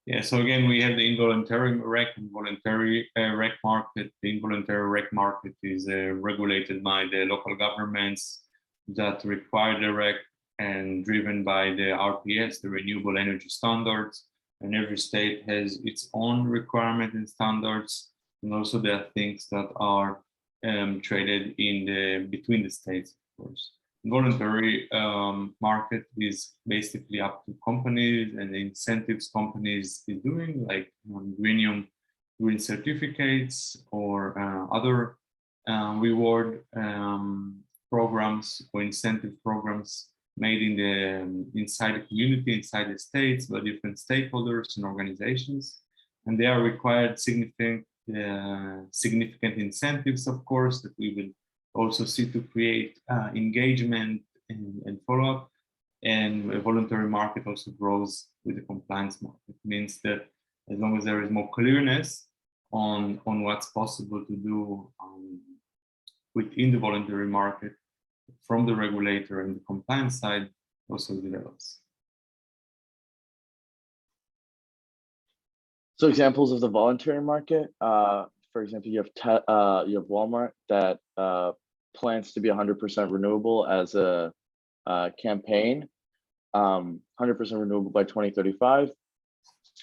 Yeah, so again, we have the involuntary REC and voluntary REC market. The involuntary REC market is regulated by the local governments that require the REC and driven by the RPS, the renewable energy standards. And every state has its own requirement and standards. And also there are things that are traded in between the states, of course. Voluntary market is basically up to companies and the incentives companies is doing, like Greeneum green certificates or other reward programs or incentive programs made in the inside the community, inside the states, by different stakeholders and organizations, and they are required significant incentives, of course, that we will also see to create engagement and follow-up. And a voluntary market also grows with the compliance market. It means that as long as there is more clearness on what's possible to do within the voluntary market from the regulator and the compliance side, also develops. So examples of the voluntary market, for example, you have Walmart that plans to be 100% renewable as a campaign, 100% renewable by 2035.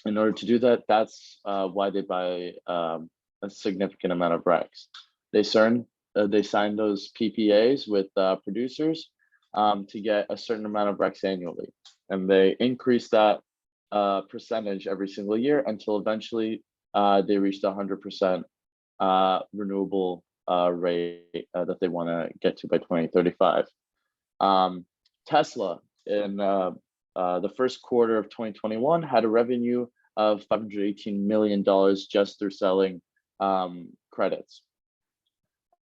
In order to do that, that's why they buy a significant amount of RECs. They sign those PPAs with producers to get a certain amount of RECs annually, and they increase that percentage every single year until eventually they reach the 100% renewable rate that they want to get to by 2035. Tesla in the first quarter of 2021 had a revenue of $518 million just through selling credits.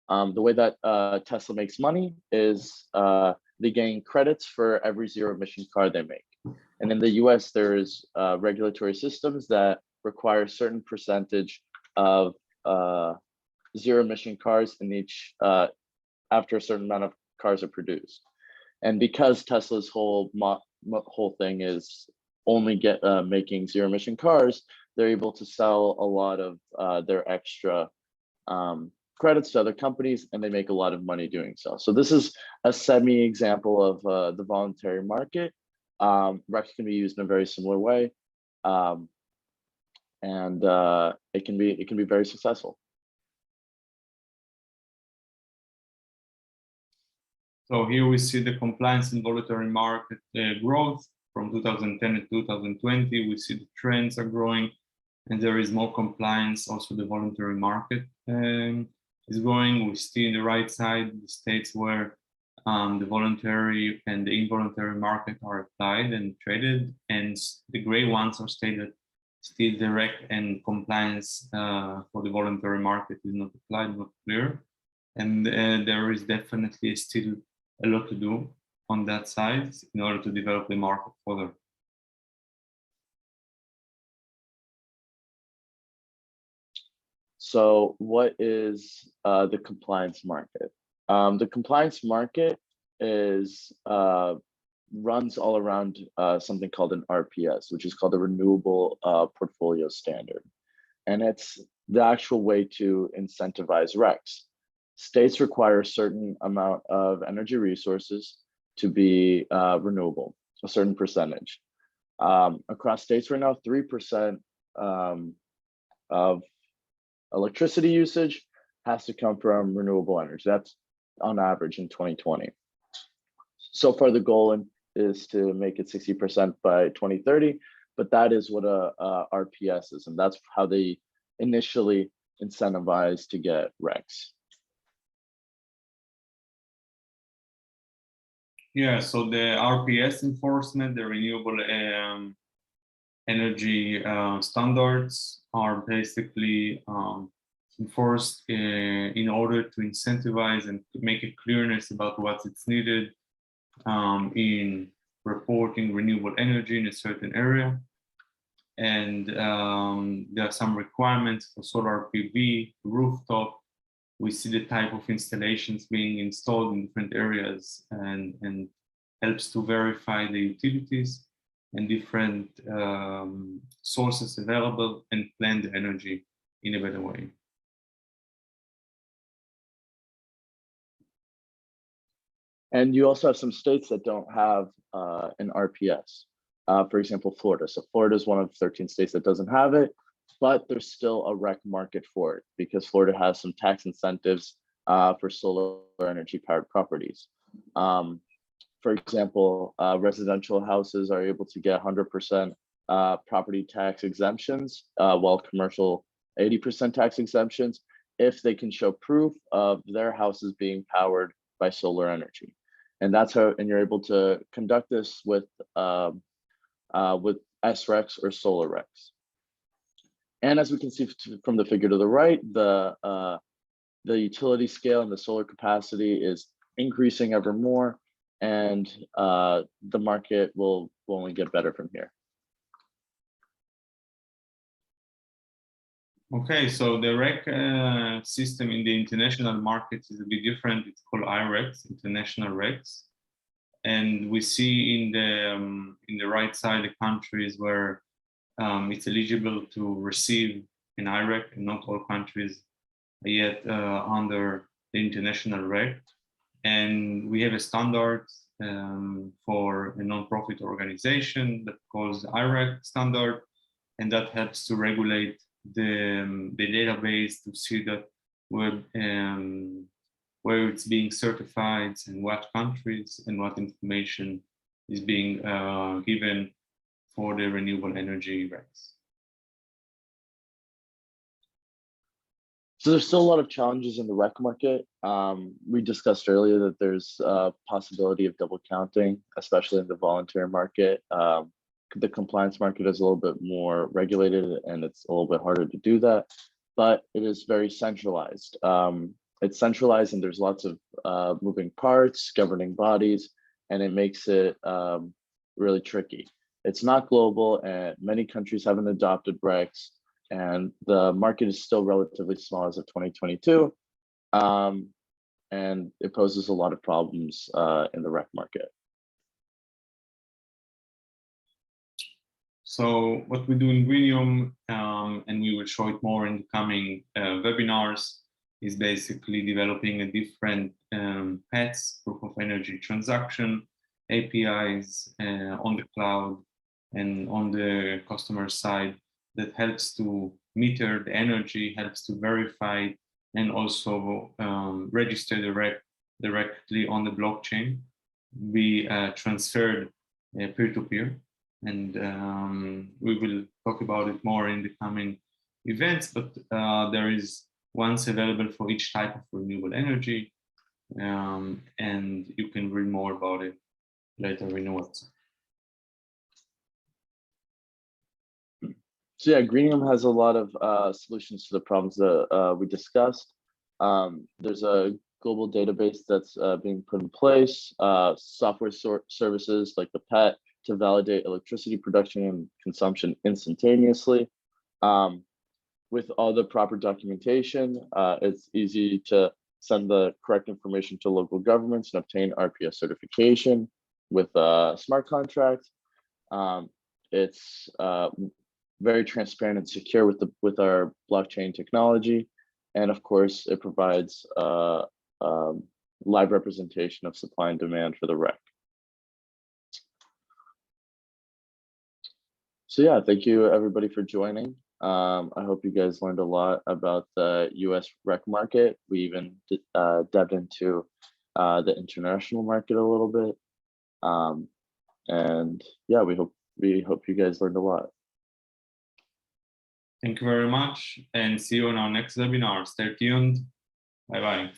The way that Tesla makes money is they gain credits for every zero emission car they make. And in the US, there's regulatory systems that require a certain percentage of zero emission cars in each, after a certain amount of cars are produced. And because Tesla's whole thing is only making zero emission cars, they're able to sell a lot of their extra credits to other companies, and they make a lot of money doing so. So this is a semi-example of the voluntary market. RECs can be used in a very similar way, and it can be very successful. So here we see the compliance and voluntary market growth from 2010 to 2020. We see the trends are growing, and there is more compliance. Also, the voluntary market is growing. We see in the right side the states where the voluntary and the involuntary market are applied and traded, and the gray ones are stated still direct and compliance for the voluntary market is not applied, not clear. And there is definitely still a lot to do on that side in order to develop the market further. So what is the compliance market? The compliance market is runs all around something called an RPS, which is called the Renewable Portfolio Standard. And it's the actual way to incentivize RECs. States require a certain amount of energy resources to be renewable, a certain percentage. Across states right now, 3% of electricity usage has to come from renewable energy. That's on average in 2020. So far, the goal is to make it 60% by 2030, but that is what a RPS is, and that's how they initially incentivize to get RECs. Yeah, so the RPS enforcement, the renewable energy standards are basically enforced in order to incentivize and to make a clearness about what it's needed in reporting renewable energy in a certain area. And there are some requirements for solar PV, rooftop. We see the type of installations being installed in different areas and helps to verify the utilities and different sources available and plan the energy in a better way. And you also have some states that don't have an RPS. For example, Florida. So Florida is one of 13 states that doesn't have it, but there's still a rec market for it because Florida has some tax incentives for solar energy powered properties. For example, residential houses are able to get 100% property tax exemptions, while commercial 80% tax exemptions if they can show proof of their houses being powered by solar energy. And that's how, and you're able to conduct this with SRECs or solar recs. And as we can see from the figure to the right, the utility scale and the solar capacity is increasing ever more, and the market will only get better from here. Okay, so the REC system in the international market is a bit different. It's called IRECs, international RECs, and we see in the right side the countries where it's eligible to receive an IREC, and not all countries are yet under the international REC. And we have a standard for a non-profit organization that calls IREC standard, and that helps to regulate the database to see that where it's being certified and what countries and what information is being given for the renewable energy recs. So there's still a lot of challenges in the rec market. We discussed earlier that there's a possibility of double counting, especially in the voluntary market. The compliance market is a little bit more regulated and it's a little bit harder to do that, but it is very centralized. It's centralized and there's lots of moving parts, governing bodies, and it makes it really tricky. It's not global and many countries haven't adopted recs, and the market is still relatively small as of 2022. And it poses a lot of problems in the rec market. So what we do in Greeneum, and we will show it more in the coming webinars, is basically developing a different paths, proof of energy transaction, APIs on the cloud and on the customer side that helps to meter the energy, helps to verify it, and also register the rec directly on the blockchain. We transferred peer-to-peer. And we will talk about it more in the coming events, but there is ones available for each type of renewable energy, and you can read more about it later in notes. So yeah, Greeneum has a lot of solutions to the problems that we discussed. There's a global database that's being put in place, software services like the PET, to validate electricity production and consumption instantaneously. With all the proper documentation, it's easy to send the correct information to local governments and obtain RPS certification with smart contracts. It's very transparent and secure with our blockchain technology. And of course, it provides live representation of supply and demand for the rec. So yeah, thank you everybody for joining. I hope you guys learned a lot about the US rec market. We even dived into the international market a little bit. And yeah, we hope you guys learned a lot. Thank you very much and see you on our next webinar. Stay tuned. Bye-bye.